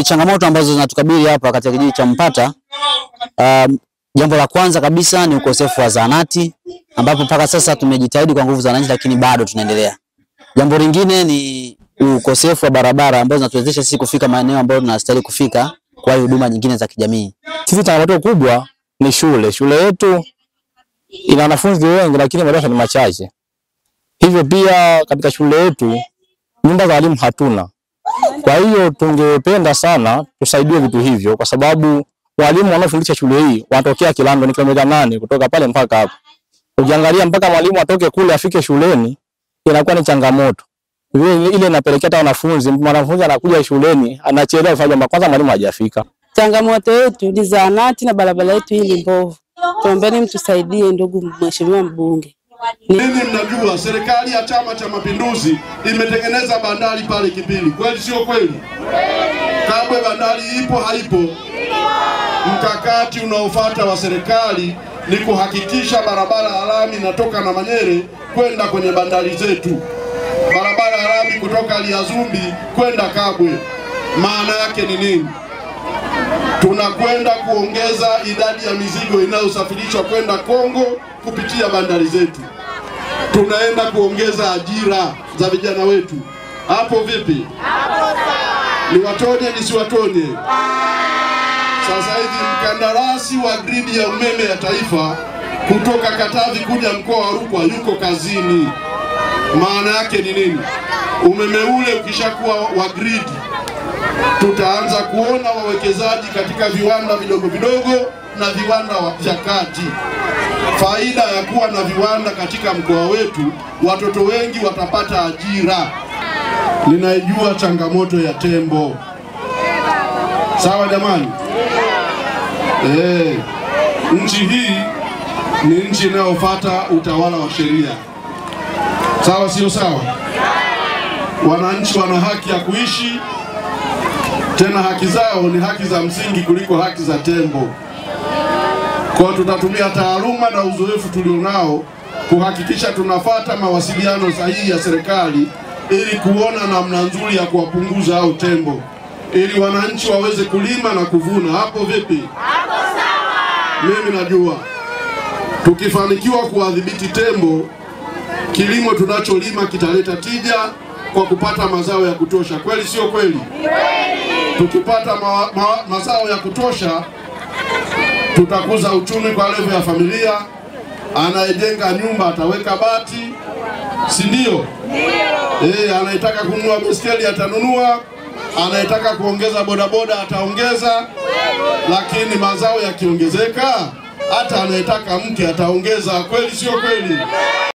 Nafikiri changamoto ambazo zinatukabili hapa katika kijiji cha Mpata, jambo la kwanza kabisa ni ukosefu wa zahanati, ambapo mpaka sasa tumejitahidi kwa nguvu za wananchi lakini bado tunaendelea. Jambo lingine ni ukosefu wa barabara ambazo zinatuwezesha sisi kufika maeneo ambayo tunastahili kufika kwa huduma nyingine za kijamii. Sisi changamoto kubwa ni shule. Shule yetu ina wanafunzi wengi lakini madarasa ni machache. Hivyo pia katika shule yetu nyumba za walimu hatuna. Kwa hiyo tungependa sana tusaidie vitu hivyo kwa sababu walimu wanaofundisha shule hii wanatokea Kilando, ni kilomita 8 kutoka pale mpaka hapo. Ukiangalia mpaka mwalimu atoke kule afike shuleni inakuwa ni changamoto. Ile inapelekea hata mwanafunzi anakuja shuleni anachelewa kufanya kwanza mwalimu hajafika. Changamoto yetu ni zahanati na barabara yetu hii mbovu. Tuombeeni mtusaidie ndugu mheshimiwa mbunge. Mimi mnajua serikali ya Chama cha Mapinduzi imetengeneza bandari pale Kipili. Kweli sio kweli? Kabwe bandari ipo haipo? Mkakati unaofuata wa serikali ni kuhakikisha barabara ya lami inatoka na Manyere kwenda kwenye bandari zetu. Barabara ya lami kutoka Liazumbi kwenda Kabwe. Maana yake ni nini? Tunakwenda kuongeza idadi ya mizigo inayosafirishwa kwenda Kongo kupitia bandari zetu. Tunaenda kuongeza ajira za vijana wetu. Hapo vipi? Hapo sawa. Ni watonye nisiwatonye? Sasa hivi mkandarasi wa gridi ya umeme ya taifa kutoka Katavi kuja mkoa wa Rukwa yuko kazini. Maana yake ni nini? Umeme ule ukishakuwa wa gridi, tutaanza kuona wawekezaji katika viwanda vidogo vidogo na viwanda vya kati. Faida ya kuwa na viwanda katika mkoa wetu, watoto wengi watapata ajira. Ninaijua changamoto ya tembo. Sawa jamani? Nchi hii ni nchi inayofuata utawala wa sheria. Sawa sio sawa? Wananchi wana haki ya kuishi, tena haki zao ni haki za msingi kuliko haki za tembo. Kwa tutatumia taaluma na uzoefu tulionao kuhakikisha tunafuata mawasiliano sahihi ya serikali ili kuona namna nzuri ya kuwapunguza hao tembo, ili wananchi waweze kulima na kuvuna. Hapo vipi? Hapo sawa. Mimi najua tukifanikiwa kuwadhibiti tembo, kilimo tunacholima kitaleta tija kwa kupata mazao ya kutosha. Kweli sio kweli? Kweli. Tukipata mazao ya kutosha, tutakuza uchumi kwa level ya familia. Anayejenga nyumba ataweka bati, si ndio? Ndio. Anayetaka kununua baiskeli atanunua, anayetaka kuongeza bodaboda ataongeza. Lakini mazao yakiongezeka, hata anayetaka mke ataongeza. Kweli sio kweli?